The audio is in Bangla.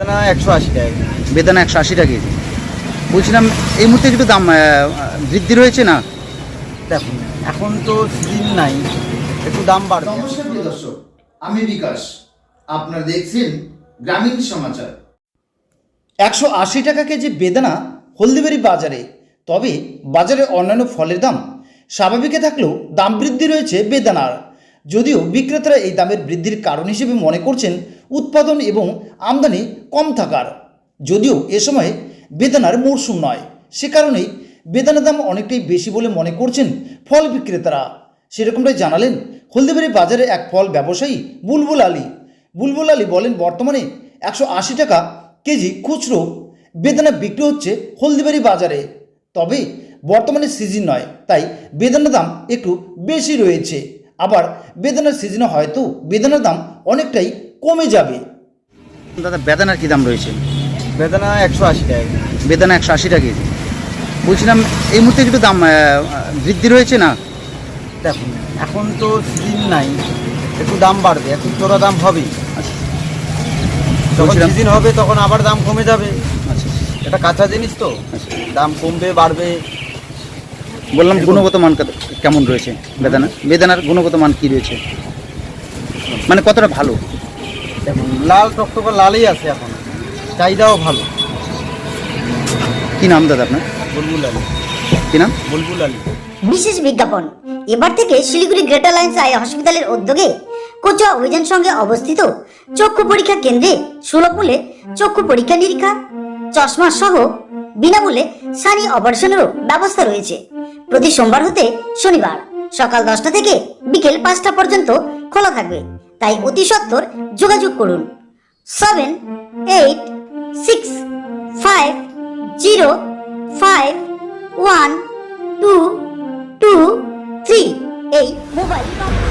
বেদানা 180 টাকা। বেদানা 180 টাকা কেজি। বলছিলাম এই মুহূর্তে একটু দাম বৃদ্ধি রয়েছে না? দেখুন এখন তো সিজন নাই, একটু দাম বাড়বে। নমস্কার প্রিয় দর্শক, আমি বিকাশ, আপনারা দেখছেন গ্রামীণ সমাচার। 180 টাকা কেজি বেদানা হলদিবাড়ি বাজারে। তবে বাজারে অন্যান্য ফলের দাম স্বাভাবিকে থাকলেও দাম বৃদ্ধি রয়েছে বেদানার। যদিও বিক্রেতারা এই দামের বৃদ্ধির কারণ হিসেবে মনে করছেন উৎপাদন এবং আমদানি কম থাকার। যদিও এ সময় বেদানার মরশুম নয়, সে কারণেই বেদানার দাম অনেকটাই বেশি বলে মনে করছেন ফল বিক্রেতারা। সেরকমটাই জানালেন হলদিবাড়ি বাজারে এক ফল ব্যবসায়ী বুলবুল আলী। বুলবুল আলী বলেন, বর্তমানে 180 টাকা কেজি খুচরো বেদানা বিক্রি হচ্ছে হলদিবাড়ি বাজারে। তবে বর্তমানে সিজন নয়, তাই বেদানার দাম একটু বেশি রয়েছে। আবার বেদানার সিজনে হয়তো বেদানার দাম অনেকটাই কমে যাবে। দাদা বেদানার কী দাম রয়েছে? বেদানা 180 টাকা। বেদানা 180 টাকা কেজি। বলছিলাম এই মুহূর্তে একটু দাম বৃদ্ধি রয়েছে না? দেখুন এখন তো সিজন নাই, একটু দাম বাড়বে, একটু চড়া দাম হবে। আচ্ছা যখন বলছিলাম- সিজন হবে তখন আবার দাম কমে যাবে। আচ্ছা এটা কাঁচা জিনিস তো, আচ্ছা। দাম কমবে বাড়বে। বললাম গুণগত মান কেমন রয়েছে বেদানার গুণগত মান কি রয়েছে, মানে কতটা ভালো? দেখুন লাল টকটকে লালই আছে এখন, চাহিদাও ভালো। কি নাম দাদা আপনার? বুলবুল আলী। কি নাম? বুলবুল আলী। বিশেষ বিজ্ঞাপন। এবার থেকে শিলিগুড়ি গ্রেটার লাইন্স আই হসপিটালের উদ্যোগে কোচুয়া অভিযান সঙ্গে অবস্থিত চক্ষু পরীক্ষা কেন্দ্রে সুলভ মূল্যে চক্ষু পরীক্ষা নিরীক্ষা, চশমা সহ বিনামূল্যে সানি অপারেশনেরও ব্যবস্থা রয়েছে। প্রতি সোমবার হতে শনিবার সকাল 10টা থেকে বিকেল 5টা পর্যন্ত খোলা থাকবে। তাই অতি সত্বর যোগাযোগ করুন 7865051223 এই মোবাইল নম্বর।